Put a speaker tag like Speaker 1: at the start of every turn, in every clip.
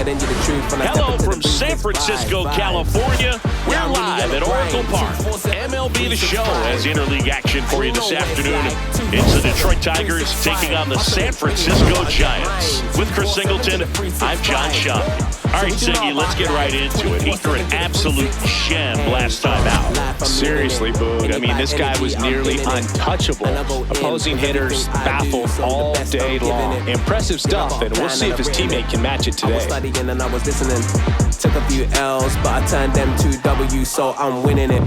Speaker 1: telling you the truth. When
Speaker 2: Hello from San Francisco, California. We're live at Oracle Park. MLB The Show has interleague action for you this afternoon. It's the Detroit Tigers taking on the San Francisco Giants. With Chris Singleton, I'm John Shaw. All right, Siggy, let's get right into it. He threw an absolute gem last time out.
Speaker 3: Seriously, Boog. I mean, this guy was nearly untouchable. Opposing hitters baffled all day long. Impressive stuff, and we'll see if his teammate can match it today.
Speaker 1: I was studying and I was listening. Took a few L's, but I turned them to W's, so I'm winning it.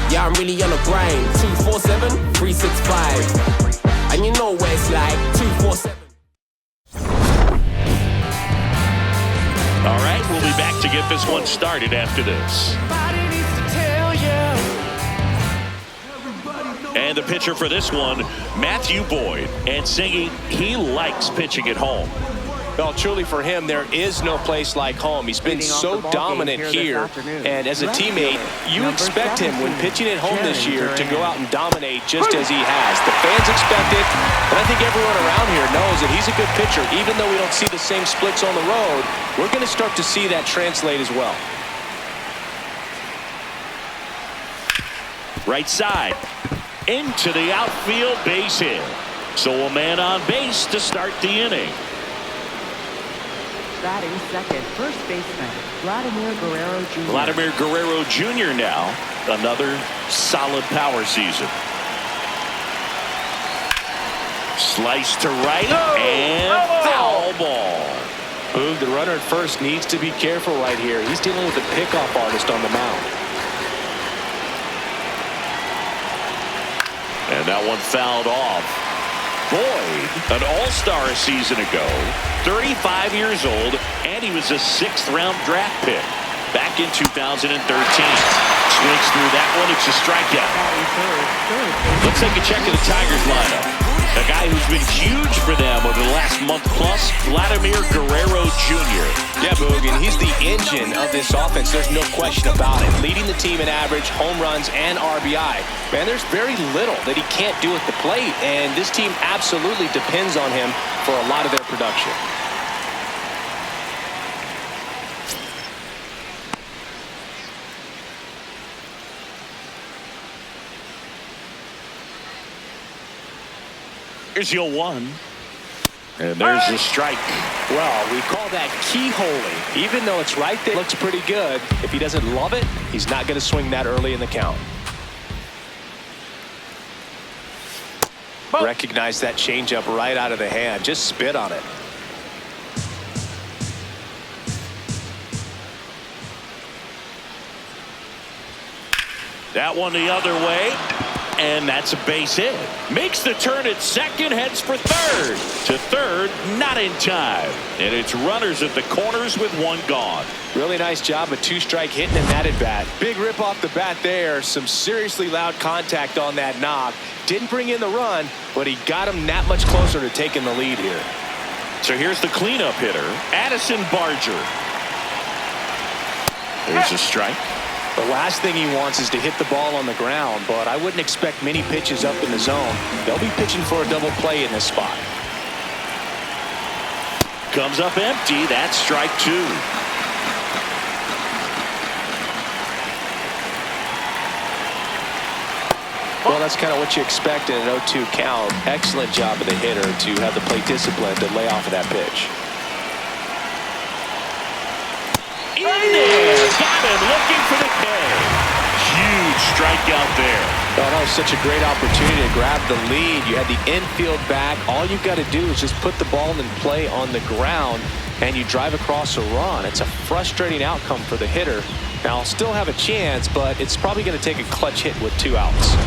Speaker 1: Yeah, I'm really on a grind. 247-365. And you know where it's like 247.
Speaker 2: All right, we'll be back to get this one started after this. And the pitcher for this one, Matthew Boyd. And Siggy, he likes pitching at home.
Speaker 3: Well, truly for him, there is no place like home. He's been so dominant here. And as a teammate, you expect him when pitching at home this year to go out and dominate just as he has. The fans expect it, and I think everyone around here knows that he's a good pitcher. Even though we don't see the same splits on the road, we're going to start to see that translate as well.
Speaker 2: Right side. Into the outfield, base hit. So a man on base to start the inning.
Speaker 4: Batting second, first baseman, Vladimir Guerrero Jr.
Speaker 2: Vladimir Guerrero Jr. now. Another solid power season. Slice to right and foul ball.
Speaker 3: Boog, the runner at first needs to be careful right here. He's dealing with a pickoff artist on the mound.
Speaker 2: And that one fouled off. Boyd, an all-star a season ago, 35 years old, and he was a 6th-round draft pick back in 2013. Swings through that one. It's a strikeout. Let's take a check of the Tigers lineup. A guy who's been huge for them over the last month plus, Vladimir Guerrero Jr.
Speaker 3: Yeah, Boog, and he's the engine of this offense. There's no question about it. Leading the team in average, home runs, and RBI. Man, there's very little that he can't do at the plate, and this team absolutely depends on him for a lot of their production.
Speaker 2: Here's your one. And there's the strike.
Speaker 3: Well, we call that keyholing. Even though it's right there, it looks pretty good. If he doesn't love it, he's not going to swing that early in the count. Recognize that changeup right out of the hand. Just spit on it.
Speaker 2: That one the other way. And that's a base hit. Makes the turn at second, heads for third. To third, not in time. And it's runners at the corners with one gone.
Speaker 3: Really nice job of 2-strike hitting in that at bat. Big rip off the bat there. Some seriously loud contact on that knock. Didn't bring in the run, but he got him that much closer to taking the lead here.
Speaker 2: So here's the cleanup hitter, Addison Barger. There's a strike.
Speaker 3: The last thing he wants is to hit the ball on the ground, but I wouldn't expect many pitches up in the zone. They'll be pitching for a double play in this spot.
Speaker 2: Comes up empty. That's strike 2.
Speaker 3: Well, that's kind of what you expect in an 0-2 count. Excellent job of the hitter to have the plate discipline to lay off of that pitch.
Speaker 2: In there. Got him looking for the K. Huge strikeout there.
Speaker 3: Oh, that was such a great opportunity to grab the lead. You had the infield back. All you've got to do is just put the ball in play on the ground, and you drive across a run. It's a frustrating outcome for the hitter. Now, I'll still have a chance, but it's probably going to take a clutch hit with 2 outs.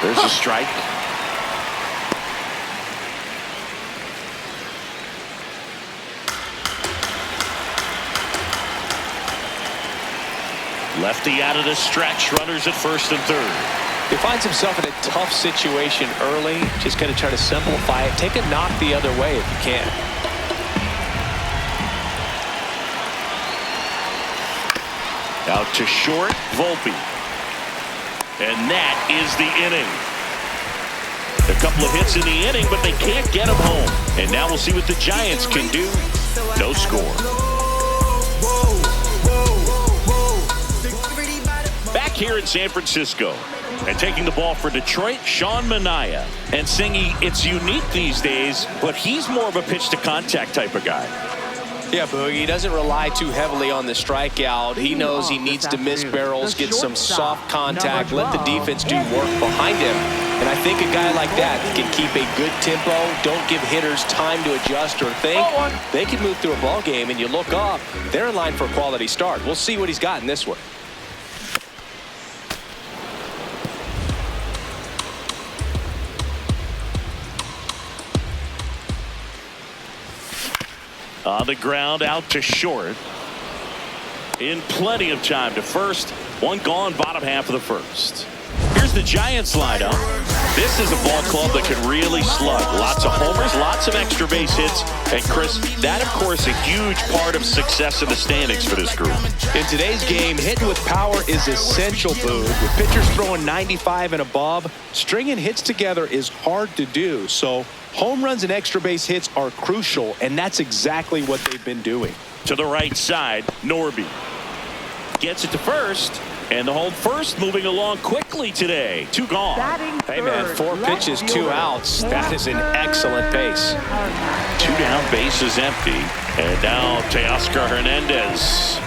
Speaker 2: There's a strike. Lefty out of the stretch, runners at first and third.
Speaker 3: He finds himself in a tough situation early. Just got to try to simplify it. Take a knock the other way if you can.
Speaker 2: Out to short, Volpe. And that is the inning. A couple of hits in the inning, but they can't get him home. And now we'll see what the Giants can do. No score. Back here in San Francisco. And taking the ball for Detroit, Sean Manaea. And Singy, it's unique these days, but he's more of a pitch-to-contact type of guy.
Speaker 3: Yeah, Boogie, he doesn't rely too heavily on the strikeout. He knows he needs to miss barrels, get some soft contact, let the defense do work behind him. And I think a guy like that can keep a good tempo, don't give hitters time to adjust or think. They can move through a ball game, and you look up, they're in line for a quality start. We'll see what he's got in this one.
Speaker 2: On the ground, out to short. In plenty of time to first. One gone, bottom half of the first. Here's the Giants lineup. This is a ball club that can really slug. Lots of homers, lots of extra base hits. And Chris, that of course a huge part of success in the standings for this group.
Speaker 3: In today's game, hitting with power is essential, Boog. With pitchers throwing 95 and above, stringing hits together is hard to do. So home runs and extra base hits are crucial, and that's exactly what they've been doing.
Speaker 2: To the right side, Norby gets it to first, and the home first moving along quickly today. Two gone.
Speaker 3: Hey, man, 4 pitches, 2 outs. That is an excellent pace.
Speaker 2: 2 down, base is empty. And now Teoscar Hernandez.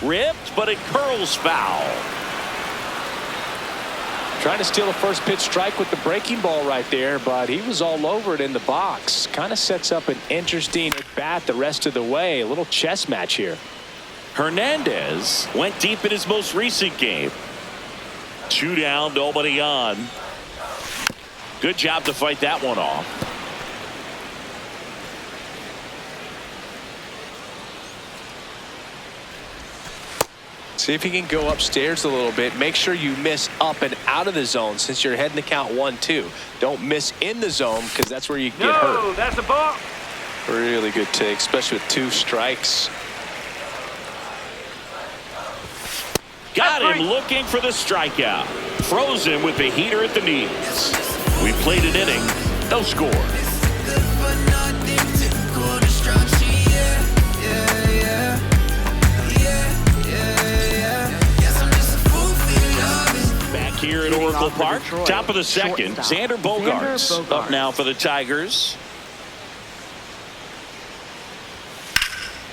Speaker 2: Ripped, but it curls foul.
Speaker 3: Trying to steal a first pitch strike with the breaking ball right there, but he was all over it in the box. Kind of sets up an interesting at-bat the rest of the way. A little chess match here.
Speaker 2: Hernandez went deep in his most recent game. 2 down, nobody on. Good job to fight that one off.
Speaker 3: See if you can go upstairs a little bit. Make sure you miss up and out of the zone since you're heading to count 1-2. Don't miss in the zone because that's where you can get hurt.
Speaker 5: No, that's a ball.
Speaker 3: Really good take, especially with 2 strikes.
Speaker 2: Got him looking for the strikeout. Frozen with the heater at the knees. We played an inning, no score. Here at Oracle Park, top of the second, Xander Bogaerts up now for the Tigers.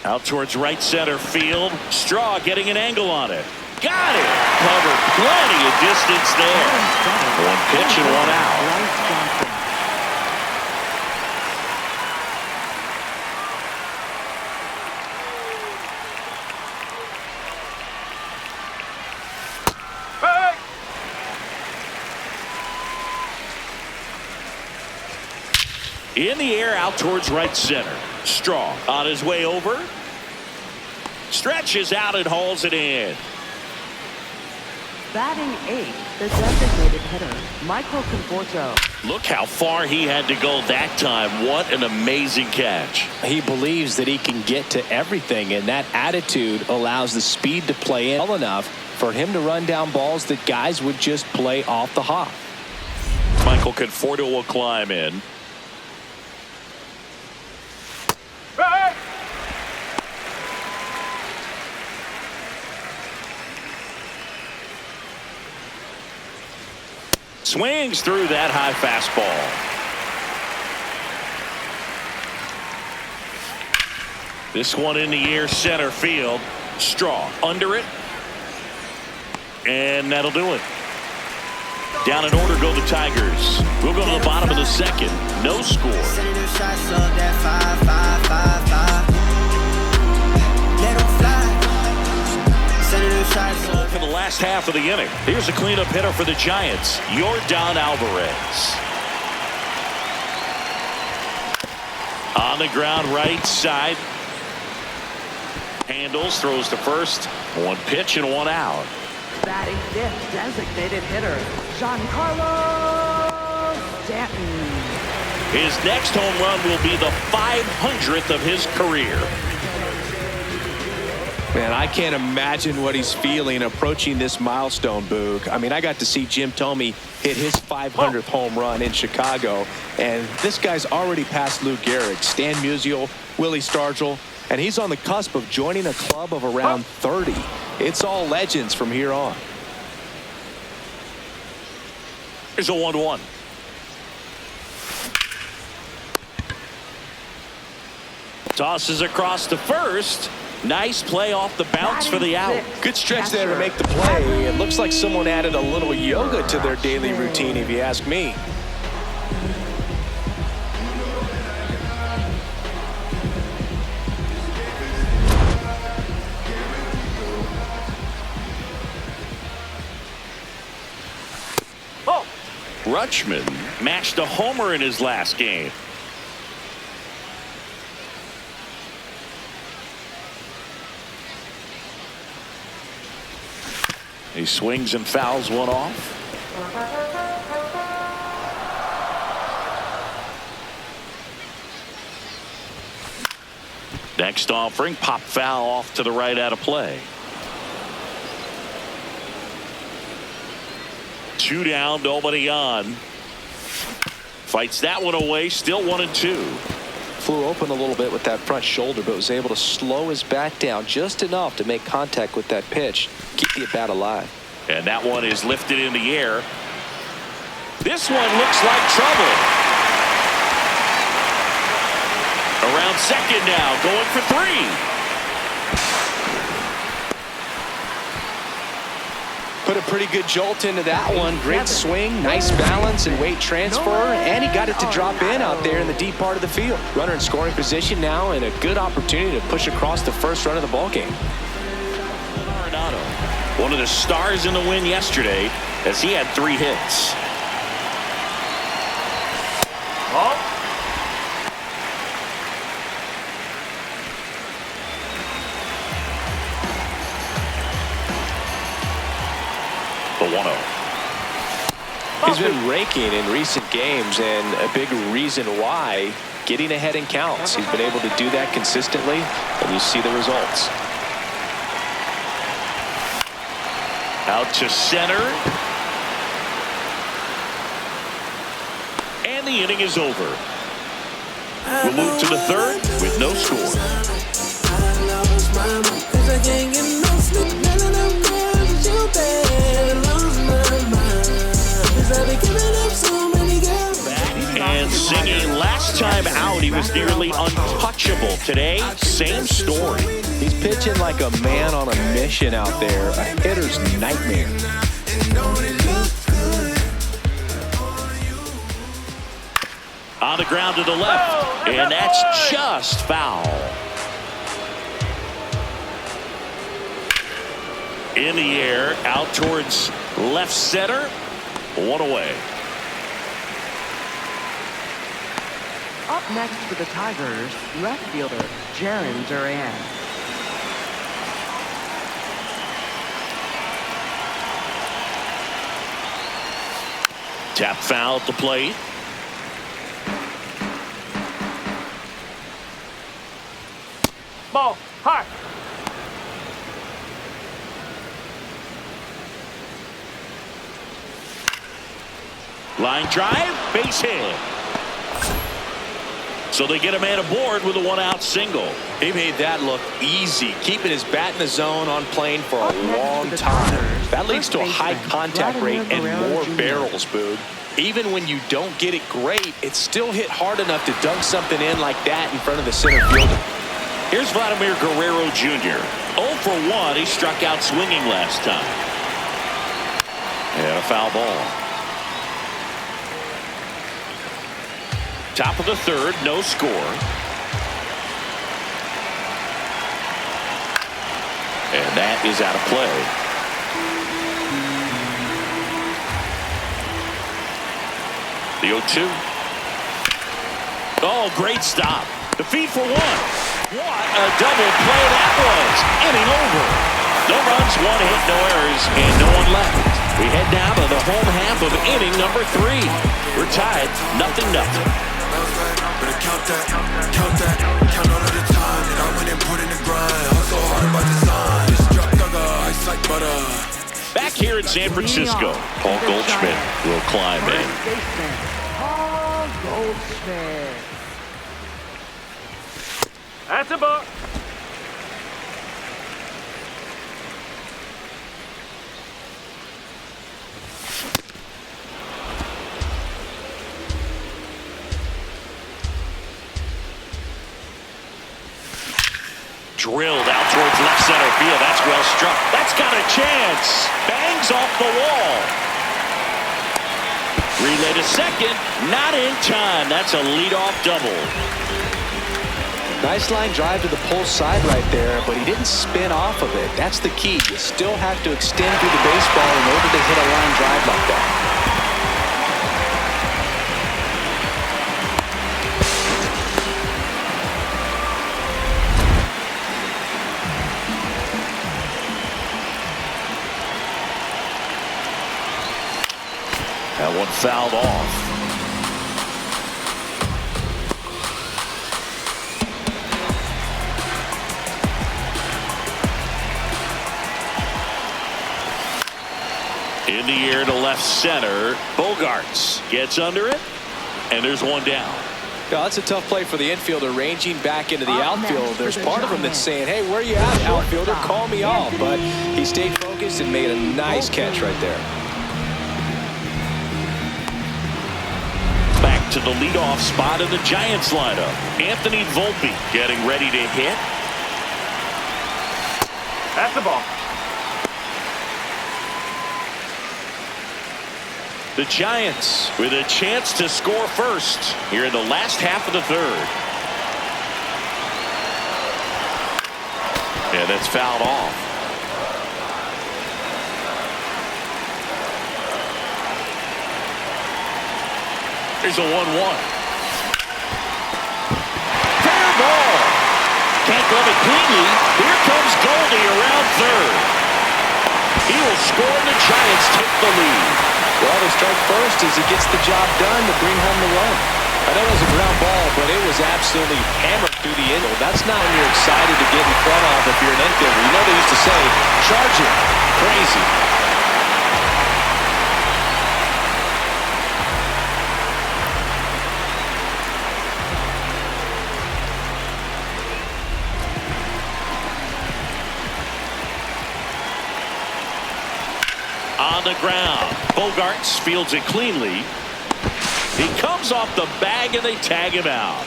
Speaker 2: Out towards right center field. Straw getting an angle on it. Got it. Covered plenty of distance there. 1 pitch and 1 out. In the air out towards right center. Straw on his way over. Stretches out and hauls it in.
Speaker 4: Batting 8, the designated hitter, Michael Conforto.
Speaker 2: Look how far he had to go that time. What an amazing catch.
Speaker 3: He believes that he can get to everything, and that attitude allows the speed to play in well enough for him to run down balls that guys would just play off the hop.
Speaker 2: Michael Conforto will climb in. Swings through that high fastball. This one in the air center field. Straw under it. And that'll do it. Down in order go the Tigers. We'll go to the bottom of the second. No score. For the last half of the inning. Here's a cleanup hitter for the Giants, Yordan Alvarez. On the ground right side. Handles, throws to first. 1 pitch and 1 out.
Speaker 4: Batting 5th, designated hitter, Giancarlo Stanton.
Speaker 2: His next home run will be the 500th of his career.
Speaker 3: Man, I can't imagine what he's feeling approaching this milestone, Boog. I mean, I got to see Jim Thome hit his 500th home run in Chicago, and this guy's already passed Lou Gehrig, Stan Musial, Willie Stargell, and he's on the cusp of joining a club of around 30. It's all legends from here on.
Speaker 2: Here's a 1-1. Tosses across to first. Nice play off the bounce for the out.
Speaker 3: Good stretch there to make the play. It looks like someone added a little yoga to their daily routine, if you ask me.
Speaker 2: Rutschman matched a homer in his last game. He swings and fouls one off. Next offering, pop foul off to the right out of play. 2 down, nobody on. Fights that one away, still 1-2.
Speaker 3: Flew open a little bit with that front shoulder, but was able to slow his bat down just enough to make contact with that pitch. Keep the at-bat alive.
Speaker 2: And that one is lifted in the air. This one looks like trouble. Around second now, going for 3.
Speaker 3: Put a pretty good jolt into that one. Great swing, nice balance and weight transfer, and he got it to drop in out there in the deep part of the field. Runner in scoring position now, and a good opportunity to push across the first run of the ballgame.
Speaker 2: One of the stars in the win yesterday, as he had 3 hits. The 1-0.
Speaker 3: He's been raking in recent games, and a big reason why, getting ahead in counts. He's been able to do that consistently, and you see the results.
Speaker 2: Out to center. And the inning is over. We'll move to the third with no score. And singing last time out, he was nearly untouchable. Today, same story.
Speaker 3: He's pitching like a man on a mission out there, a hitter's nightmare.
Speaker 2: On the ground to the left, and that's just foul. In the air, out towards left center. 1 away.
Speaker 4: Up next for the Tigers, left fielder Jarren Duran.
Speaker 2: Tap foul at the plate.
Speaker 5: Ball, high.
Speaker 2: Line drive, base hit. So they get a man aboard with a 1-out single.
Speaker 3: He made that look easy, keeping his bat in the zone on plane for a long time. That leads to a high contact rate and more barrels, Boog. Even when you don't get it great, it's still hit hard enough to dunk something in like that in front of the center fielder.
Speaker 2: Here's Vladimir Guerrero Jr. 0 for 1. He struck out swinging last time. And a foul ball. Top of the third, no score. And that is out of play. The 0-2. Oh, great stop. The feed for 1. What a double play that was. Inning over. No runs, 1 hit, no errors, and no one left. We head now to the home half of inning number 3. We're tied, 0-0.
Speaker 6: Count all of the time that I went and put in the grind. Hustle hard by design.
Speaker 2: here in San Francisco. Paul Goldschmidt will climb in.
Speaker 4: Paul Goldschmidt.
Speaker 3: That's a ball.
Speaker 2: Drilled out towards left center field. That's well struck. That's got a chance. Bangs off the wall. Relay to second. Not in time. That's a leadoff double.
Speaker 3: Nice line drive to the pull side right there, but he didn't spin off of it. That's the key. You still have to extend through the baseball in order to hit a line drive like that.
Speaker 2: That one fouled off. In the air to left center. Bogarts gets under it, and there's one down.
Speaker 3: Yeah, that's a tough play for the infielder, ranging back into the outfield. There's part of him that's saying, hey, where you at, outfielder? Call me off. But he stayed focused and made a nice catch right there.
Speaker 2: Back to the leadoff spot in the Giants lineup. Anthony Volpe getting ready to hit.
Speaker 3: That's the ball.
Speaker 2: The Giants with a chance to score first here in the last half of the third. And that's fouled off. Here's a 1-1. Fair ball. Can't glove it cleanly. Here comes Goldie around third. He will score and the Giants take the lead.
Speaker 3: Well, they strike first as he gets the job done to bring home the run. I know it was a ground ball, but it was absolutely hammered through the infield. That's not when you're excited to get in front of if you're an infielder. You know they used to say, charge it. Crazy.
Speaker 2: On the ground. Bogarts fields it cleanly. He comes off the bag and they tag him out.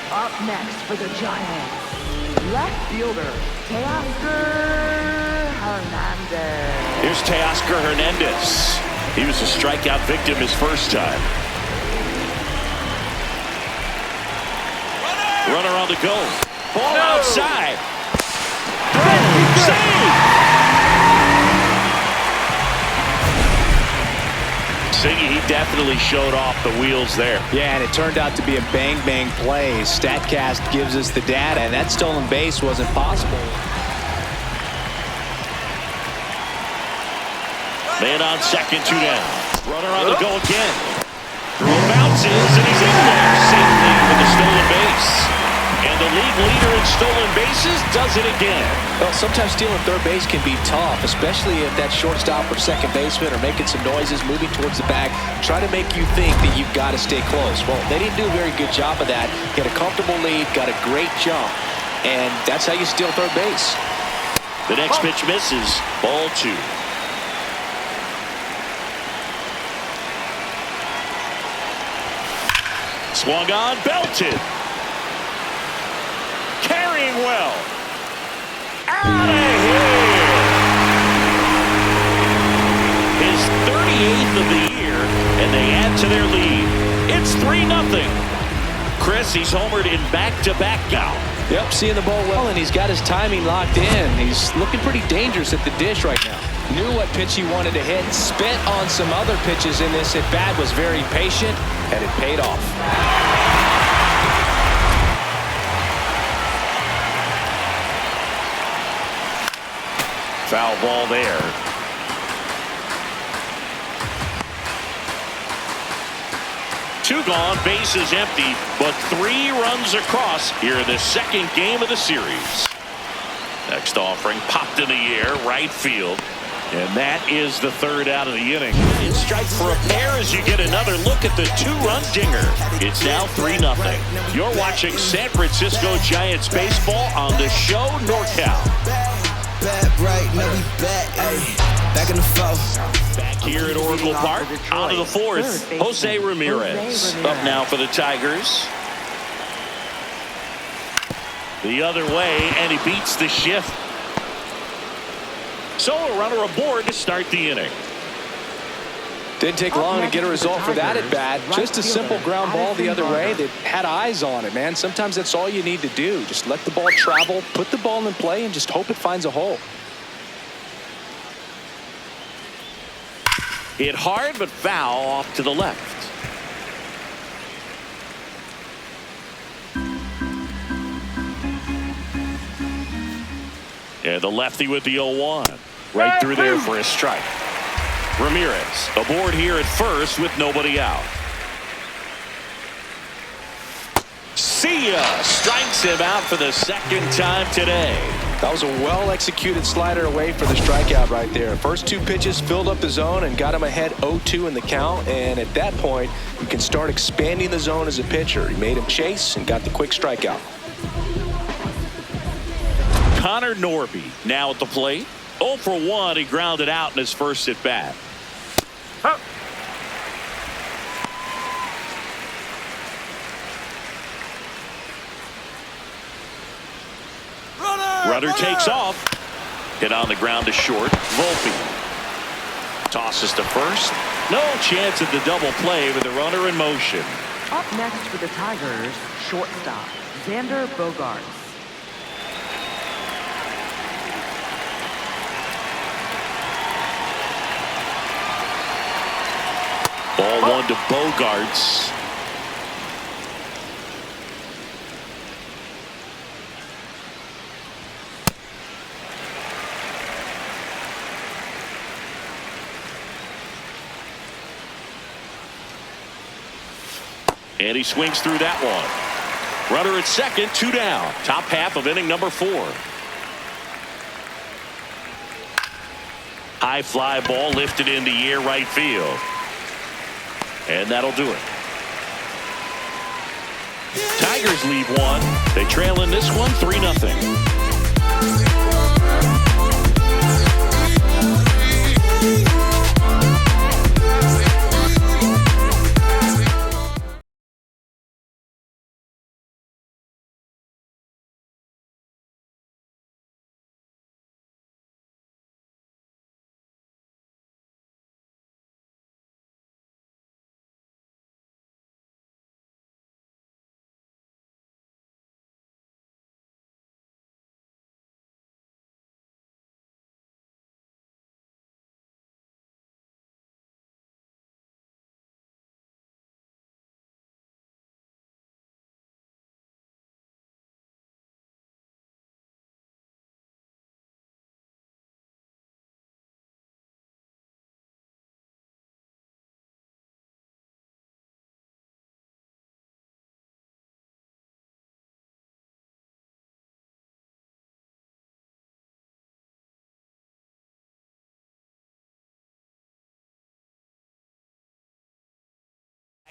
Speaker 4: Up next for the Giants, left fielder, Teoscar Hernandez.
Speaker 2: Here's Teoscar Hernandez. He was a strikeout victim his first time. Runner on the go. Ball outside. Save! Siggy, he definitely showed off the wheels there.
Speaker 3: Yeah, and it turned out to be a bang-bang play. StatCast gives us the data, and that stolen base wasn't possible.
Speaker 2: Man on second, 2 down. Runner on the go again. Throw bounces, and he's in there. Same thing with the stolen base. And the league leader in stolen bases does it again.
Speaker 3: Well, sometimes stealing third base can be tough, especially if that shortstop or second baseman are making some noises, moving towards the bag, try to make you think that you've got to stay close. Well, they didn't do a very good job of that. Get a comfortable lead, got a great jump, and that's how you steal third base.
Speaker 2: The next pitch misses. Ball 2. Swung on, belted. Carrying well. Out of here. His 38th of the year, and they add to their lead. It's 3-0. Chris, he's homered in back-to-back now.
Speaker 3: Yep, seeing the ball well, and he's got his timing locked in. He's looking pretty dangerous at the dish right now. Knew what pitch he wanted to hit, spent on some other pitches in this at-bat, was very patient, and it paid off.
Speaker 2: Foul ball there. Two gone, base is empty, but 3 runs across here in the second game of the series. A Next offering popped in the air, right field. And that is the third out of the inning. It's strike for a pair as you get another look at the two-run dinger. It's now 3-0. You're watching San Francisco Giants baseball on the show NorCal.
Speaker 5: Back right, now we back in the fourth.
Speaker 2: Back here at Oracle Park, on to the fourth. Jose Ramirez up now for the Tigers. The other way, and he beats the shift. So a runner aboard to start the inning.
Speaker 3: Didn't take long to get a result for that at bat. Just a simple ground ball the other way that had eyes on it, man. Sometimes that's all you need to do. Just let the ball travel, put the ball in play, and just hope it finds a hole.
Speaker 2: Hit hard but foul off to the left. Yeah, the lefty with the 0-1. Right through there for a strike. Ramirez aboard here at first with nobody out. See ya! Strikes him out for the second time today.
Speaker 3: That was a well-executed slider away for the strikeout right there. First two pitches filled up the zone and got him ahead 0-2 in the count. And at that point, you can start expanding the zone as a pitcher. He made him chase and got the quick strikeout.
Speaker 2: Connor Norby now at the plate. 0 for 1. He grounded out in his first at bat. Runner takes off. Hit on the ground to short. Volpe tosses to first. No chance at the double play with the runner in motion.
Speaker 4: Up next for the Tigers, shortstop Xander Bogaerts.
Speaker 2: Ball one to Bogaerts. And he swings through that one. Runner at second, 2 down. Top half of inning number 4. High fly ball lifted in the air right field. And that'll do it. Tigers lead one. They trail in this one 3-0.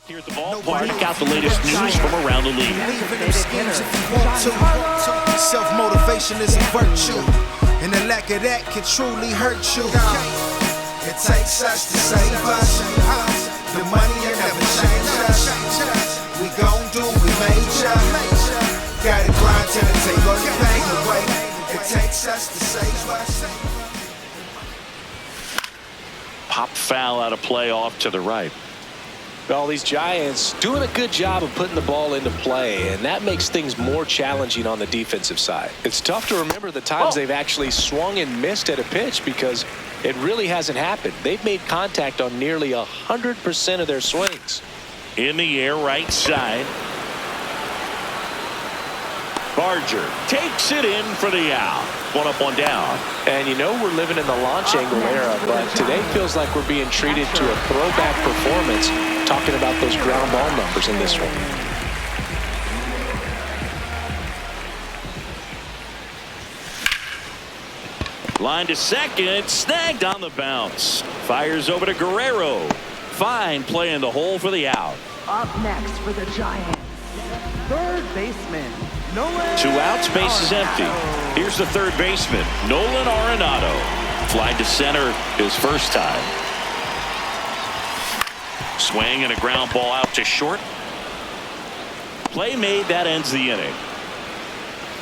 Speaker 2: Here at the ballpark, got the latest news from around the league.
Speaker 5: Self-motivation is a virtue, and the lack of that can truly hurt you. It takes us to save us. The money will never change us. We gon' do what we major. Gotta grind till it take all the pain away. It takes us to save us.
Speaker 2: Pop foul out of play off to the right.
Speaker 3: Well, these Giants doing a good job of putting the ball into play, and that makes things more challenging on the defensive side. It's tough to remember the times they've actually swung and missed at a pitch because it really hasn't happened. They've made contact on nearly 100% of their swings.
Speaker 2: In the air, right side. Barger takes it in for the out. 1 up, 1 down.
Speaker 3: And you know we're living in the launch angle era, but today feels like we're being treated to a throwback performance, talking about those ground ball numbers in this one.
Speaker 2: Line to second, snagged on the bounce. Fires over to Guerrero. Fine play in the hole for the out.
Speaker 4: Up next for the Giants, third baseman, Nolan.
Speaker 2: 2 outs, base is empty. Here's the third baseman, Nolan Arenado. Fly to center his first time. Swing and a ground ball out to short. Play made, that ends the inning.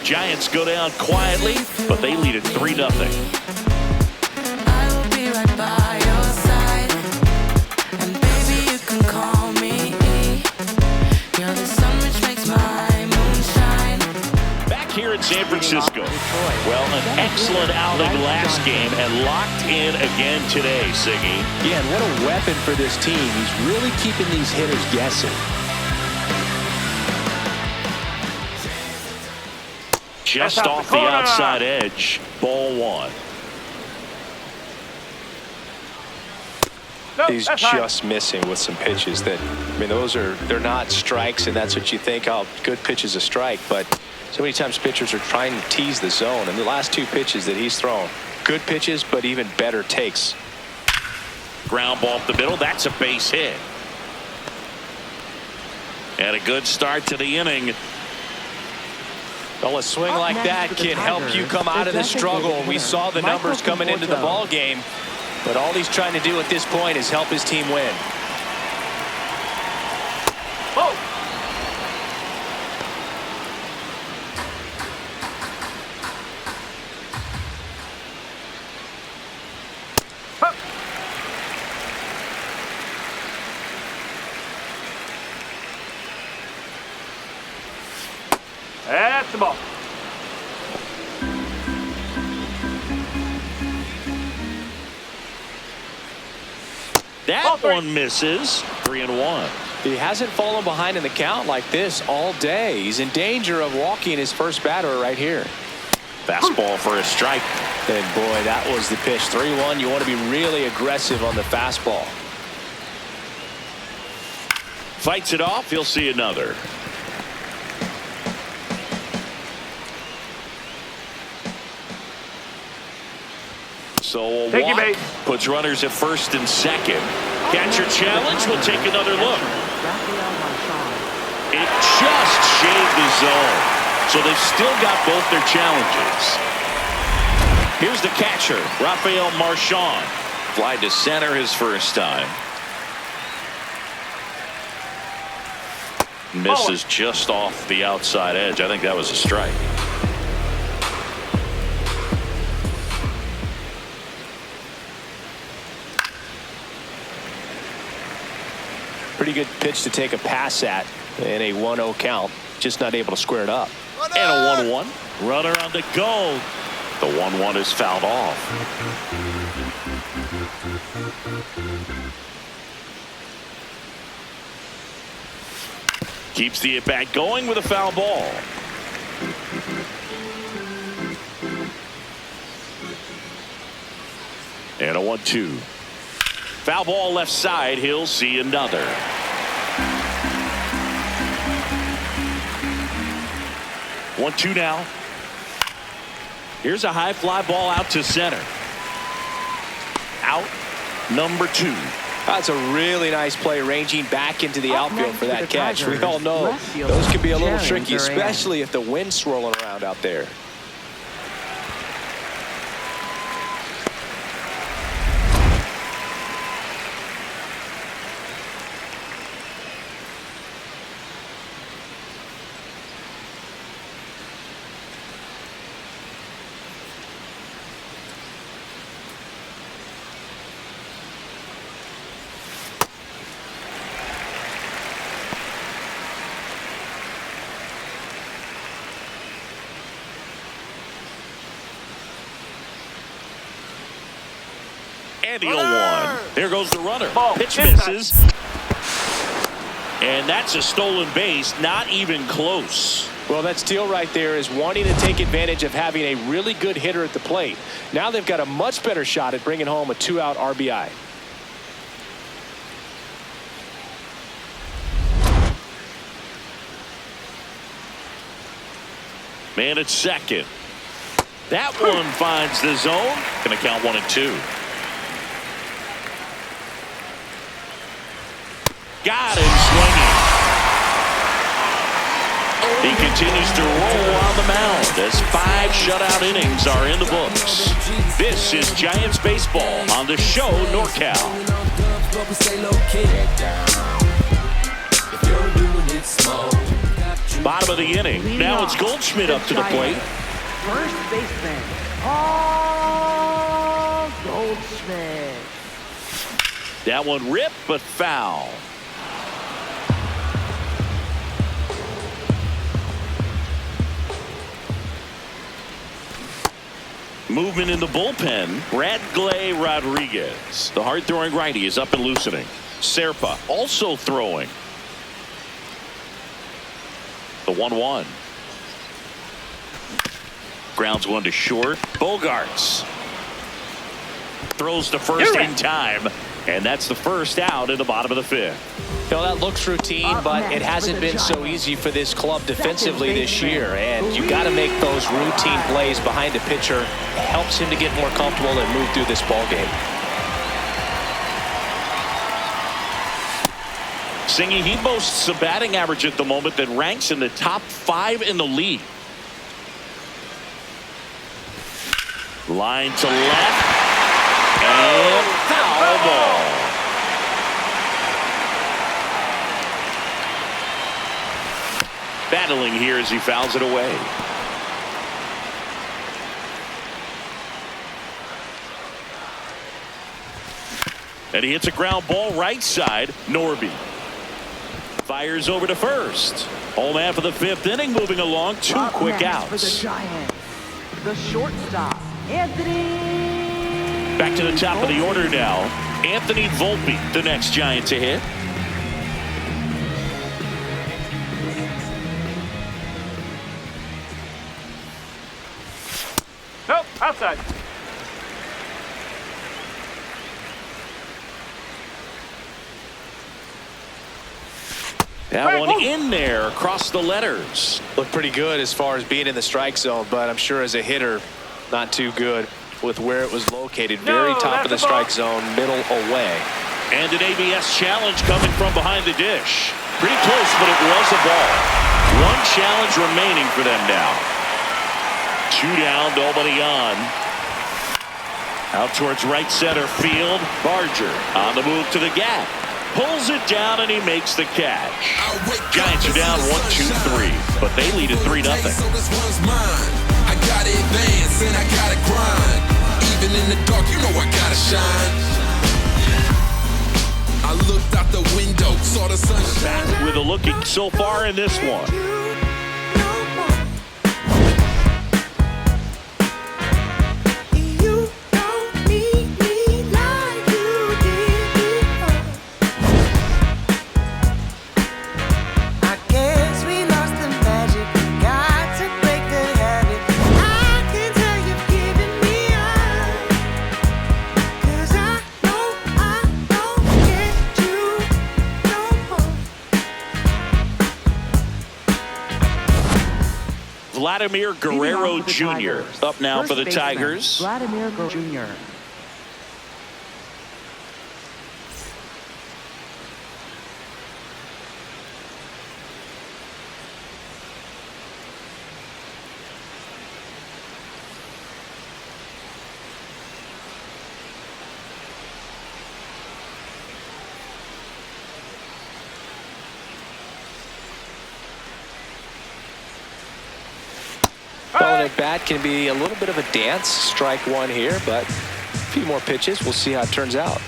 Speaker 2: Giants go down quietly, but they lead at 3-0.
Speaker 6: I will be right by your side, and baby you can call me. You're the sun which makes my moon shine.
Speaker 2: Back here in San Francisco. Well, an excellent outing last game and locked in again today, Siggy.
Speaker 3: Yeah, and what a weapon for this team. He's really keeping these hitters guessing.
Speaker 2: Just off the outside edge. Ball 1.
Speaker 3: He's just missing with some pitches that, I mean, they're not strikes, and that's what you think, oh, good pitch is a strike, but so many times pitchers are trying to tease the zone, and the last 2 pitches that he's thrown, good pitches, but even better takes.
Speaker 2: Ground ball up the middle. That's a base hit. And a good start to the inning.
Speaker 3: Well, a swing like that can help you come out of the struggle. We saw the numbers coming into the ball game, but all he's trying to do at this point is help his team win.
Speaker 2: Oh!
Speaker 7: That's the ball.
Speaker 2: That one misses. 3-1.
Speaker 3: He hasn't fallen behind in the count like this all day. He's in danger of walking his first batter right here.
Speaker 2: Fastball for a strike.
Speaker 3: And boy, that was the pitch. 3-1. You want to be really aggressive on the fastball.
Speaker 2: Fights it off. He'll see another. So a walk puts runners at first and second. Catcher challenge. We'll take another look. It just shaved the zone. So they've still got both their challenges. Here's the catcher, Rafael Marchand. Fly to center his first time. Misses just off the outside edge. I think that was a strike.
Speaker 3: Pretty good pitch to take a pass at in a 1-0 count. Just not able to square it up.
Speaker 2: And a 1-1. Runner on the go. The 1-1 is fouled off. Keeps the at-bat going with a foul ball. And a 1-2. Foul ball left side. He'll see another. One, two now. Here's a high fly ball out to center. Out number 2.
Speaker 3: That's a really nice play, ranging back into the outfield for that catch. We all know those can be a little tricky, especially if the wind's swirling around out there.
Speaker 2: And the 0-1. There goes the runner. Pitch misses. And that's a stolen base. Not even close.
Speaker 3: Well, that steal right there is wanting to take advantage of having a really good hitter at the plate. Now they've got a much better shot at bringing home a 2-out RBI.
Speaker 2: Man at second. That one finds the zone. Going to count 1-2. Got him swinging. He continues to roll on the mound as 5 shutout innings are in the books. This is Giants baseball on the show NorCal. Bottom of the inning. Now it's Goldschmidt up to the plate.
Speaker 4: First baseman, Paul Goldschmidt.
Speaker 2: That one ripped, but foul. Movement in the bullpen. Bradgley Rodriguez. The hard-throwing righty is up and loosening. Serpa also throwing. The 1-1. Grounds one to short. Bogarts throws to first in time, and that's the first out in the bottom of the 5th.
Speaker 3: You know, that looks routine, but it hasn't been so easy for this club defensively this year. And you got to make those routine plays behind the pitcher. It helps him to get more comfortable and move through this ball game.
Speaker 2: Singy, he boasts a batting average at the moment that ranks in the top 5 in the league. Line to left. And foul ball. Battling here as he fouls it away. And he hits a ground ball right side. Norby fires over to first. Home half of the 5th inning, moving along. 2 quick outs.
Speaker 4: For the Giants, the shortstop, Anthony.
Speaker 2: Back to the top of the order now. Anthony Volpe, the next Giant to hit.
Speaker 7: Nope, outside.
Speaker 2: That one in there across the letters.
Speaker 3: Looked pretty good as far as being in the strike zone, but I'm sure as a hitter, not too good with where it was located. Very top of the strike zone, middle away.
Speaker 2: And an ABS challenge coming from behind the dish. Pretty close, but it was a ball. 1 challenge remaining for them now. 2 down, nobody on. Out towards right center field. Barger on the move to the gap. Pulls it down and he makes the catch. Giants are down 1-2-3, but they lead at 3-0.
Speaker 8: I got to advance and I gotta grind. Even in the dark, you know I gotta shine. I looked out the window, saw the sun
Speaker 2: Back with a looking so far in this one. Vladimir Guerrero Jr. up now for the Tigers.
Speaker 4: Vladimir Guerrero Jr.
Speaker 3: Well, at bat can be a little bit of a dance. Strike 1 here, but a few more pitches. We'll see how it turns out.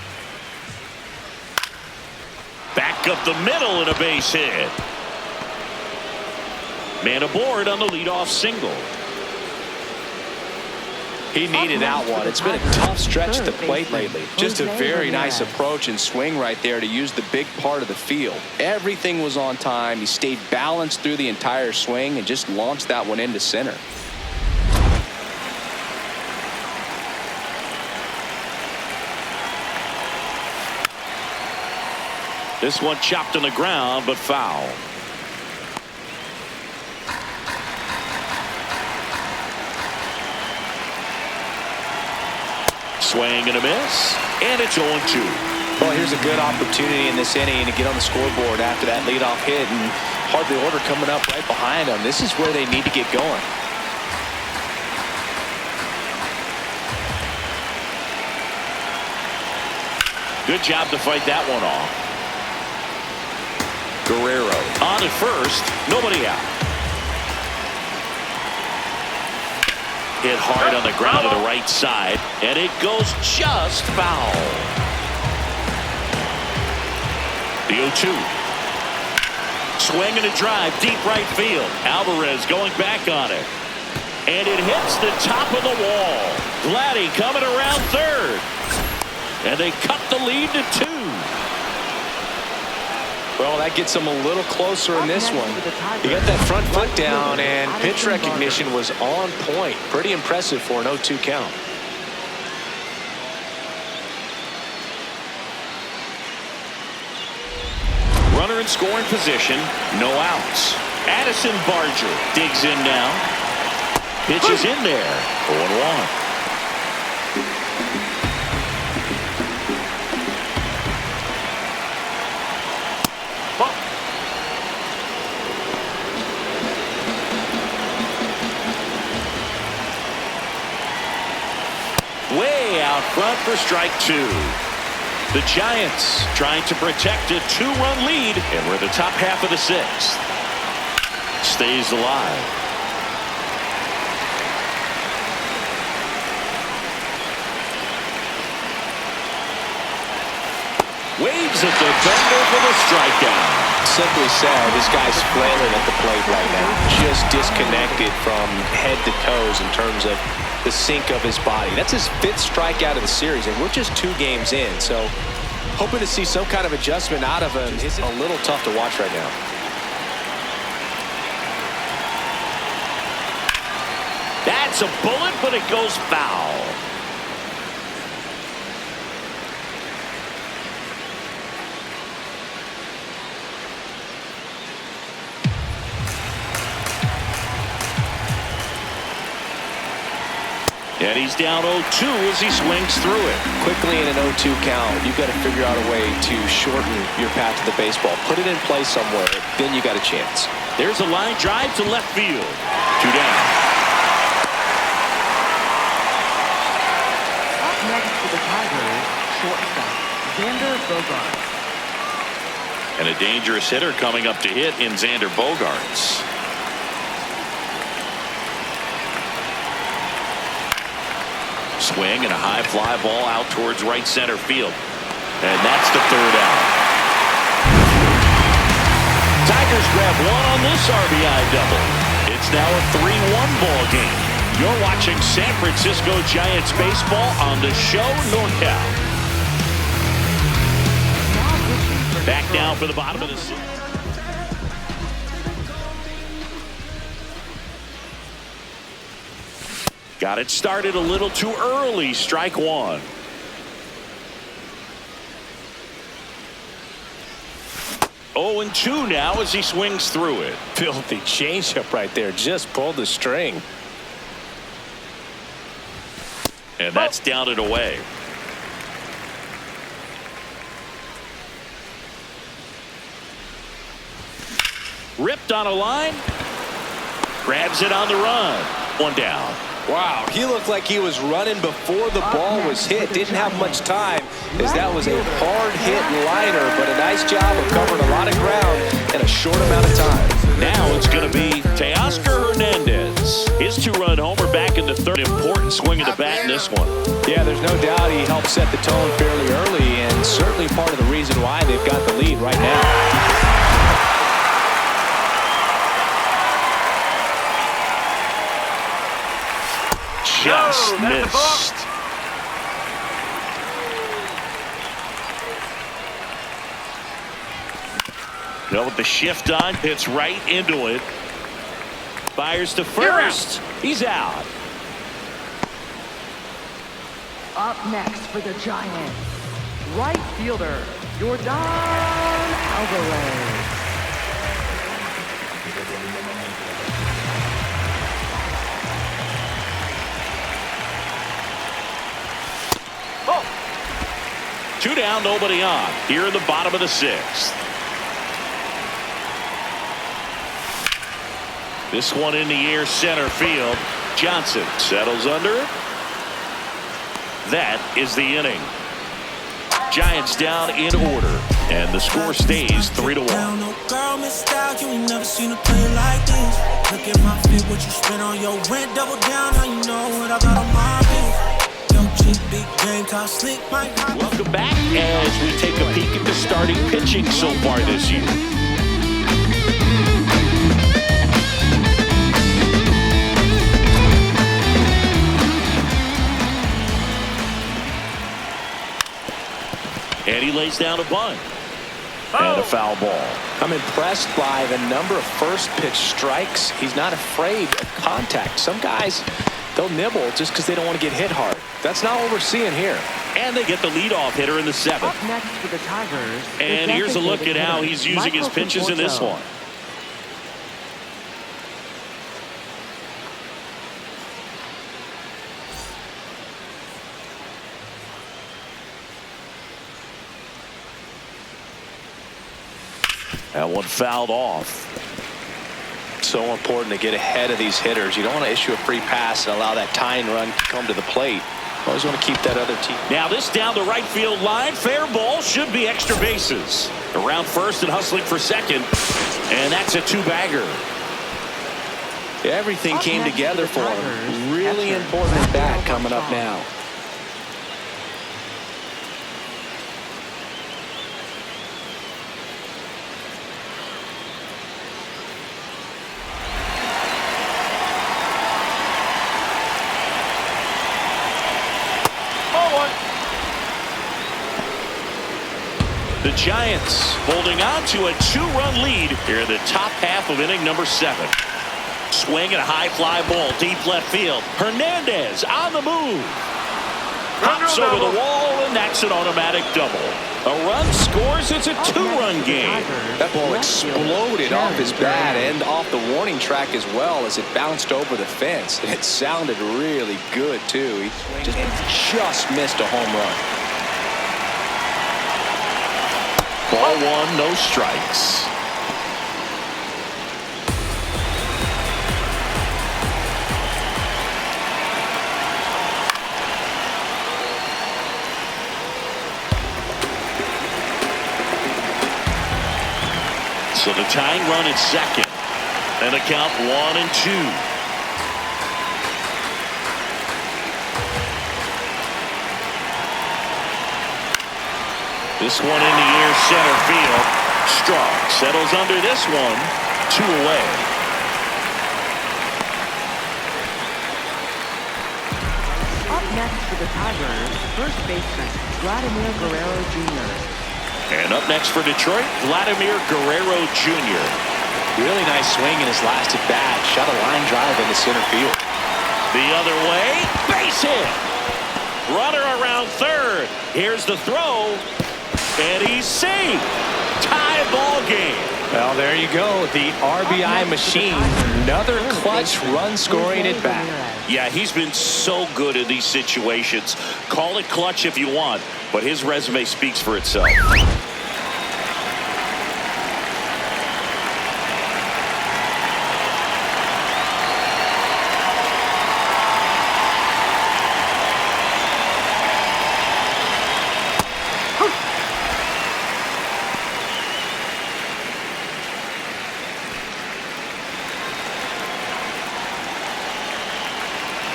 Speaker 2: Back up the middle and a base hit. Man aboard on the leadoff single.
Speaker 3: He needed that one. It's been a tough stretch at the plate lately. Just a very nice approach and swing right there to use the big part of the field. Everything was on time. He stayed balanced through the entire swing and just launched that one into center.
Speaker 2: This one chopped on the ground, but foul. Swing and a miss, and it's 0-2.
Speaker 3: Well, here's a good opportunity in this inning to get on the scoreboard after that leadoff hit, and hardly order coming up right behind them. This is where they need to get going.
Speaker 2: Good job to fight that one off. Guerrero on at first, nobody out. Hit hard on the ground to the right side, and it goes just foul. The 0-2. Swing and a drive, deep right field. Alvarez going back on it. And it hits the top of the wall. Vladdy coming around third. And they cut the lead to 2.
Speaker 3: Well, that gets them a little closer in this one. You got that front foot down, and pitch recognition was on point. Pretty impressive for an 0-2 count.
Speaker 2: Runner in scoring position, no outs. Addison Barger digs in now. Pitch is in there. 0-1. Way out front for strike 2. The Giants trying to protect a 2-run lead, and we're the top half of the 6th. Stays alive. Waves at the bender for the strikeout.
Speaker 3: Simply said, this guy's flailing at the plate right now. Just disconnected from head to toes in terms of the sink of his body. That's his 5th strikeout of the series, and we're just 2 games in. So hoping to see some kind of adjustment out of him is a little tough to watch right now.
Speaker 2: That's a bullet, but it goes foul. And he's down 0-2 as he swings through it.
Speaker 3: Quickly in an 0-2 count, you've got to figure out a way to shorten your path to the baseball. Put it in play somewhere, then you got a chance.
Speaker 2: There's a line drive to left field. 2 down.
Speaker 4: Up next for the Tigers, shortstop, Xander Bogaerts.
Speaker 2: And a dangerous hitter coming up to hit in Xander Bogaerts. Swing and a high fly ball out towards right center field. And that's the 3rd out. Tigers grab 1 on this RBI double. It's now a 3-1 ball game. You're watching San Francisco Giants baseball on the show NorCal. Back now for the bottom of the 6th. Got it started a little too early. Strike 1. Oh, and 2 now as he swings through it.
Speaker 3: Filthy changeup right there. Just pulled the string.
Speaker 2: And that's down and away. Ripped on a line. Grabs it on the run. 1 down.
Speaker 3: Wow, he looked like he was running before the ball was hit. Didn't have much time, as that was a hard-hit liner, but a nice job of covering a lot of ground in a short amount of time.
Speaker 2: Now it's going to be Teoscar Hernandez. His 2-run homer back in the 3rd. Important swing of the bat in this one.
Speaker 3: Yeah, there's no doubt he helped set the tone fairly early, and certainly part of the reason why they've got the lead right now.
Speaker 2: Just missed. Well, with the shift on, hits right into it. Fires to first. He's out.
Speaker 4: Up next for the Giants, right fielder, Yordan Alvarez.
Speaker 2: Two down, nobody on. Here in the bottom of the sixth. This one in the air, center field. Johnson settles under it. That is the inning. Giants down in order, and the score stays 3-1.
Speaker 7: No girl, Miss Style, you ain't never seen a play like this. Look at my feet, what you spent on your rent, double down, now you know what I got on my feet. Yo, chick, big game, call slick, Mike.
Speaker 2: Welcome back as we take a peek at the starting pitching so far this year. And he lays down a bunt. And a foul ball.
Speaker 3: I'm impressed by the number of first pitch strikes. He's not afraid of contact. Some guys, they'll nibble just because they don't want to get hit hard. That's not what we're seeing here.
Speaker 2: And they get the leadoff hitter in the seventh.
Speaker 4: Up next for the Tigers.
Speaker 2: And here's a look at how he's using his pitches in this one. That one fouled off.
Speaker 3: So important to get ahead of these hitters. You don't want to issue a free pass and allow that tying run to come to the plate. Always want to keep that other team.
Speaker 2: Now this down the right field line. Fair ball, should be extra bases. Around first and hustling for second. And that's a two-bagger.
Speaker 3: Everything came together for him. Really important at bat coming up now.
Speaker 2: The Giants holding on to a two-run lead here in the top half of inning number 7. Swing and a high fly ball deep left field. Hernandez on the move. Hops over the wall, and that's an automatic double. A run scores. It's a two-run game.
Speaker 3: That ball exploded off his bat and off the warning track as well as it bounced over the fence. And it sounded really good, too. He just missed a home run.
Speaker 2: Ball one, no strikes. So the tying run at second. And a count 1-2. This one in the air, center field. Strong settles under this one. 2 away.
Speaker 4: Up next for the Tigers, first baseman Vladimir Guerrero Jr.
Speaker 2: And up next for Detroit, Vladimir Guerrero Jr.
Speaker 3: Really nice swing in his last at bat. Shot a line drive into center field.
Speaker 2: The other way, base hit. Runner around third. Here's the throw. And he's safe. Tie ball game.
Speaker 3: Well, there you go. The RBI machine. Another clutch run scoring at bat.
Speaker 2: Yeah, he's been so good in these situations. Call it clutch if you want, but his resume speaks for itself.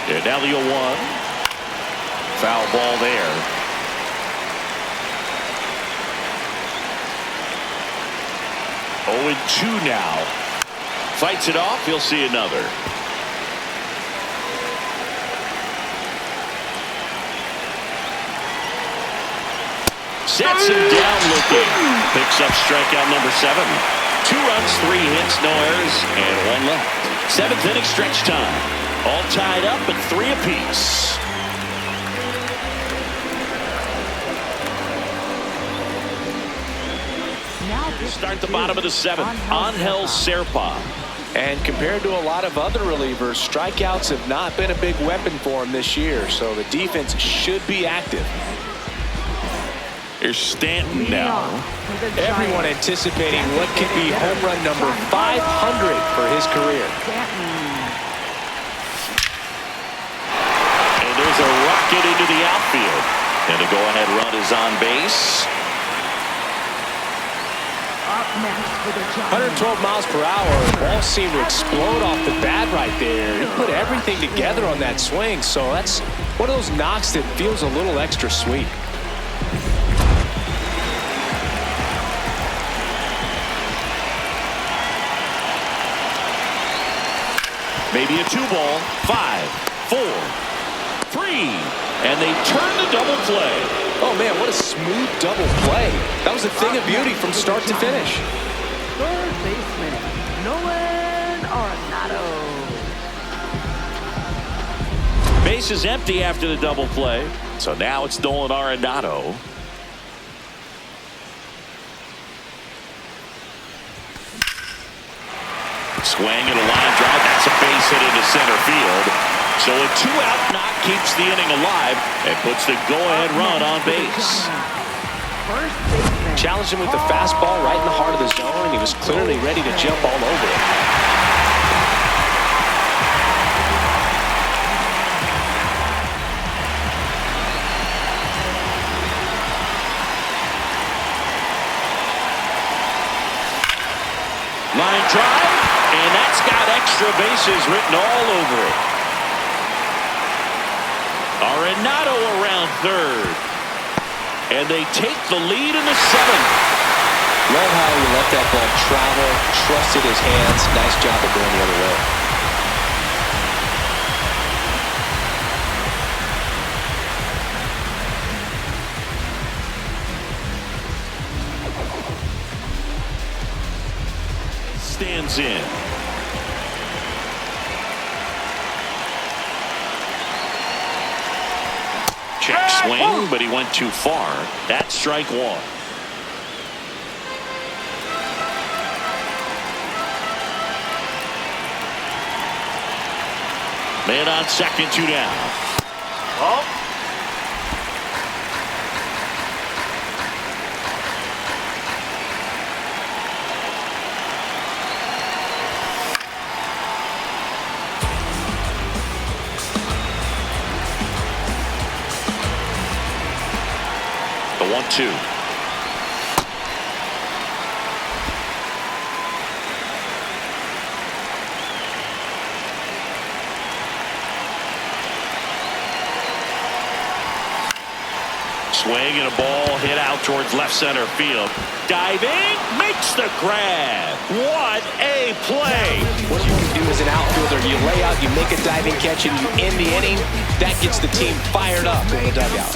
Speaker 2: And now the 0-1. Foul ball there. Oh, and 2 now. Fights it off. He'll see another. Sets him down looking. Picks up strikeout number 7. 2 runs, 3 hits, no errors, and 1 left. 7th inning stretch time. All tied up at 3 apiece. Start the bottom of the 7th. Angel Serpa.
Speaker 3: And compared to a lot of other relievers, strikeouts have not been a big weapon for him this year. So the defense should be active.
Speaker 2: Here's Stanton now.
Speaker 3: Everyone anticipating what could be home run number 500 for his career.
Speaker 2: And there's a rocket into the outfield. And the go-ahead run is on base.
Speaker 3: 112 miles per hour. The ball seemed to explode off the bat right there. He put everything together on that swing. So that's one of those knocks that feels a little extra sweet.
Speaker 2: Maybe a 2-ball. 5, 4, 3. And they turn the double play.
Speaker 3: Oh, man, what a smooth double play. That was a thing of beauty from start to finish.
Speaker 4: Third baseman, Nolan Arenado.
Speaker 2: Base is empty after the double play. So now it's Nolan Arenado. Swing and a line drive. That's a base hit into center field. So a 2-out knock keeps the inning alive and puts the go-ahead run on base.
Speaker 3: Challenged him with the fastball right in the heart of the zone, and he was clearly ready to jump all over it.
Speaker 2: Line drive, and that's got extra bases written all over it. Arenado around third. And they take the lead in the 7th.
Speaker 3: Love how he let that ball travel, trusted his hands. Nice job of going the other way.
Speaker 2: Stands in. Check swing, but he went too far. That's strike 1. Man on second, 2 down. Oh. The 1-2. Swing and a ball hit out towards left center field. Diving, makes the grab. What a play.
Speaker 3: What you can do as an outfielder, you lay out, you make a diving catch, and you end the inning. That gets the team fired up in the dugout.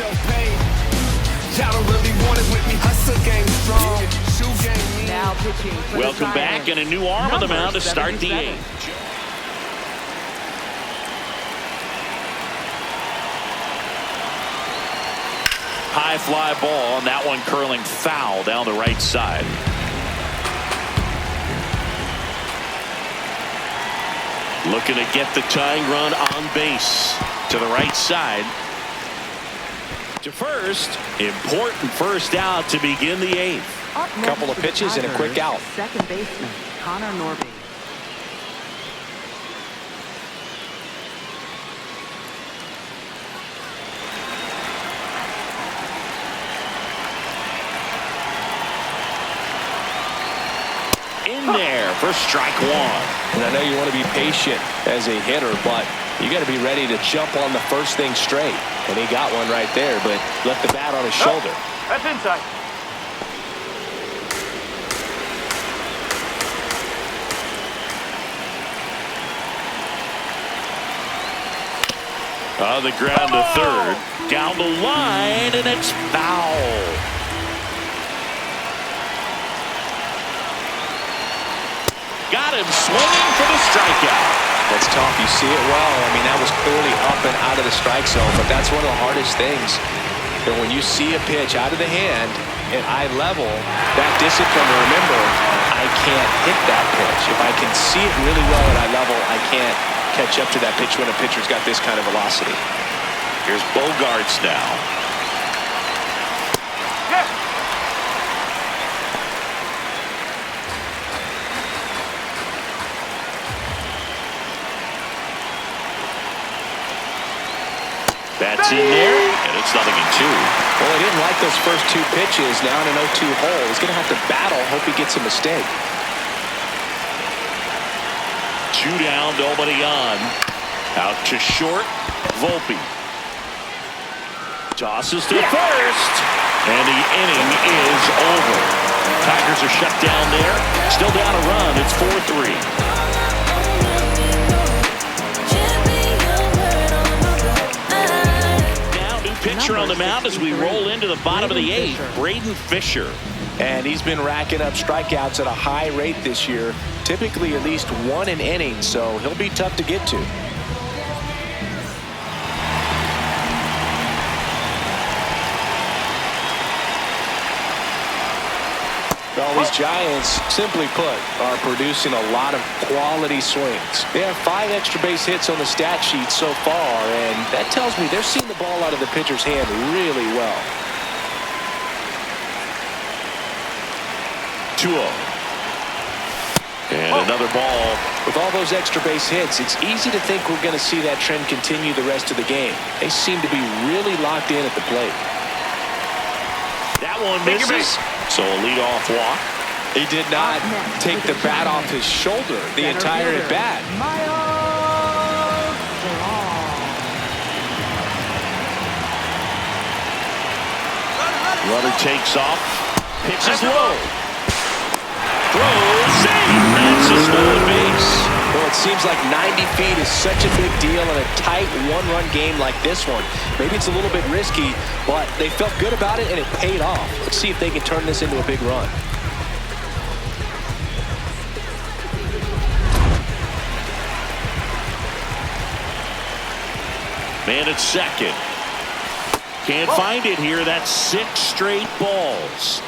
Speaker 4: Now pitching for
Speaker 2: Welcome
Speaker 4: the
Speaker 2: back, and a new arm on the mound to start the 8th. High fly ball, and that one curling foul down the right side. Looking to get the tying run on base to the right side. To first, important first out to begin the 8th.
Speaker 3: Couple of pitches and a quick out.
Speaker 4: Second baseman, Connor Norby.
Speaker 2: In there for strike 1.
Speaker 3: And I know you want to be patient as a hitter, but you got to be ready to jump on the first thing straight. And he got one right there, but left the bat on his shoulder.
Speaker 9: That's inside.
Speaker 2: On the ground to third. Down the line, and it's foul. Got him swinging for the strikeout.
Speaker 3: That's tough. You see it well. I mean, that was clearly up and out of the strike zone, but that's one of the hardest things. And when you see a pitch out of the hand at eye level, that discipline to remember, I can't hit that pitch. If I can see it really well at eye level, I can't catch up to that pitch when a pitcher's got this kind of velocity.
Speaker 2: Here's Bogarts now.
Speaker 9: Yeah.
Speaker 2: That's in there, and it's 0-2.
Speaker 3: Well, he didn't like those first two pitches. Now in an 0-2 hole. He's going to have to battle. Hope he gets a mistake.
Speaker 2: 2 down, nobody on. Out to short, Volpe. Tosses to first, and the inning is over. Tigers are shut down there. Still down a run. It's 4-3. Pitcher on the mound as we roll into the bottom of the 8th, Braden Fisher.
Speaker 3: And he's been racking up strikeouts at a high rate this year, typically at least 1 an inning, so he'll be tough to get to. Well, these Giants, simply put, are producing a lot of quality swings. They have 5 extra base hits on the stat sheet so far, and that tells me they're seeing the ball out of the pitcher's hand really well.
Speaker 2: 2-0. And another ball.
Speaker 3: With all those extra base hits, it's easy to think we're going to see that trend continue the rest of the game. They seem to be really locked in at the plate.
Speaker 2: That one misses. So a leadoff walk.
Speaker 3: He did not take the bat off his shoulder the entire at bat.
Speaker 2: Runner takes off. Pitches low. Throws. Save. That's a stolen base.
Speaker 3: Well, it seems like 90 feet is such a big deal in a tight one-run game like this one. Maybe it's a little bit risky, but they felt good about it and it paid off. Let's see if they can turn this into a big run.
Speaker 2: Man at second. Can't find it here. That's 6 straight balls.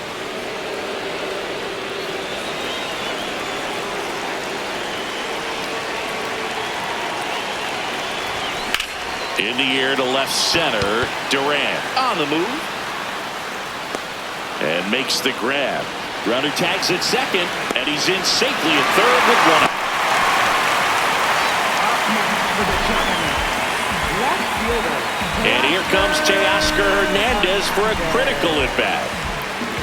Speaker 2: In the air to left center. Durant on the move. And makes the grab. Runner tags at second. And he's in safely at third with 1 out. And here comes Teoscar Hernandez for a critical at bat.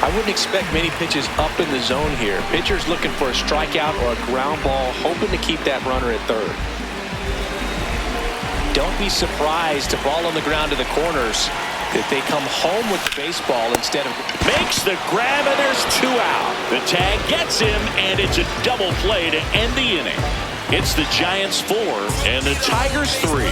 Speaker 3: I wouldn't expect many pitches up in the zone here. Pitcher's looking for a strikeout or a ground ball, hoping to keep that runner at third. Don't be surprised to ball on the ground to the corners if they come home with the baseball instead of...
Speaker 2: Makes the grab, and there's 2 out. The tag gets him, and it's a double play to end the inning. It's the Giants 4 and the Tigers 3.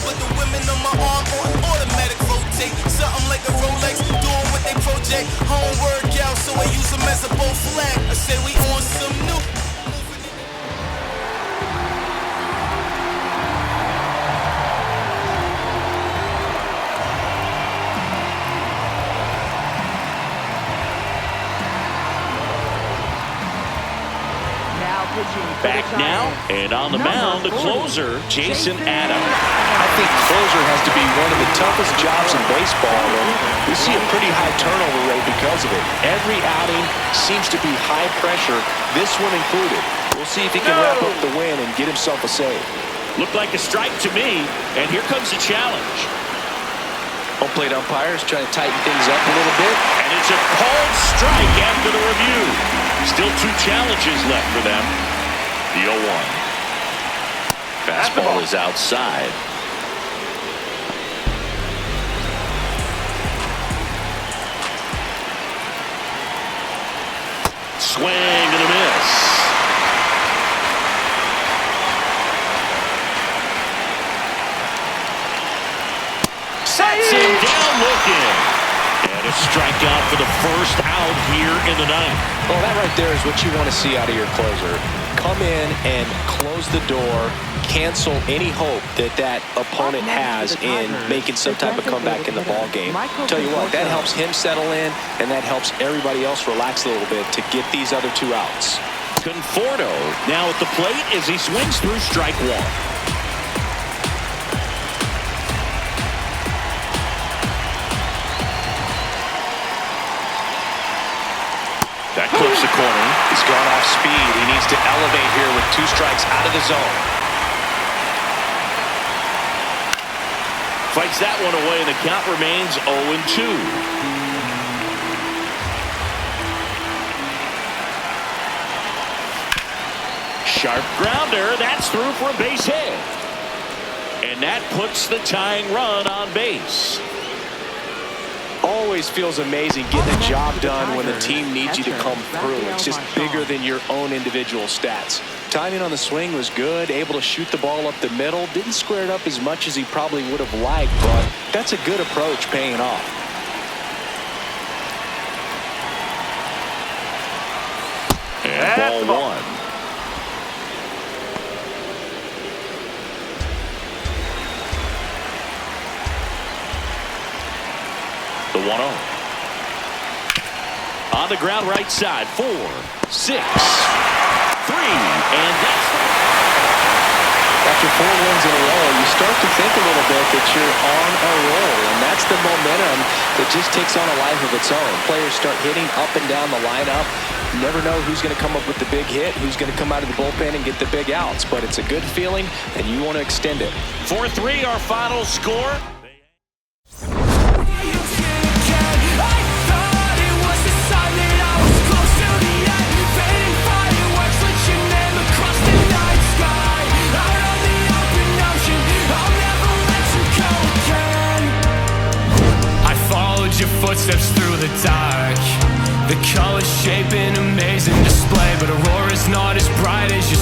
Speaker 9: But the women on my arm on automatic rotate. Something like a Rolex, doing what they project. Home workout, so I use them as a bow flag. I say we on some new.
Speaker 2: Back now, and on the mound, the closer, Jason Adams.
Speaker 3: I think closer has to be one of the toughest jobs in baseball, and we see a pretty high turnover rate because of it. Every outing seems to be high pressure, this one included. We'll see if he can wrap up the win and get himself a save.
Speaker 2: Looked like a strike to me, and here comes the challenge.
Speaker 3: Home plate umpires trying to tighten things up a little bit.
Speaker 2: And it's a called strike after the review. Still 2 challenges left for them. The 0-1. Fastball is outside. Swing and a miss. Sets him down looking. And a strikeout for the first out here in the 9th.
Speaker 3: Well, that right there is what you want to see out of your closer. Come in and close the door, cancel any hope that that opponent has in making some type of comeback in the ball game. Tell you what, that helps him settle in, and that helps everybody else relax a little bit to get these other 2 outs.
Speaker 2: Conforto now at the plate as he swings through strike 1. That clips the corner.
Speaker 3: He's gone off speed. He needs to elevate here with 2 strikes out of the zone.
Speaker 2: Fights that one away, and the count remains 0-2. Sharp grounder. That's through for a base hit. And that puts the tying run on base.
Speaker 3: Always feels amazing getting a job done when the team needs you to come through. It's just bigger than your own individual stats. Timing on the swing was good, able to shoot the ball up the middle. Didn't square it up as much as he probably would have liked, but that's a good approach paying off.
Speaker 2: And ball one. The 1-0. On the ground right side. 4, 6, 3. And that's
Speaker 3: After 4 wins in a row, you start to think a little bit that you're on a roll, and that's the momentum that just takes on a life of its own. Players start hitting up and down the lineup. You never know who's going to come up with the big hit, who's going to come out of the bullpen and get the big outs, but it's a good feeling, and you want to extend it.
Speaker 2: 4-3, our final score.
Speaker 10: Your footsteps through the dark, the colors shape an amazing display, but Aurora's not as bright as you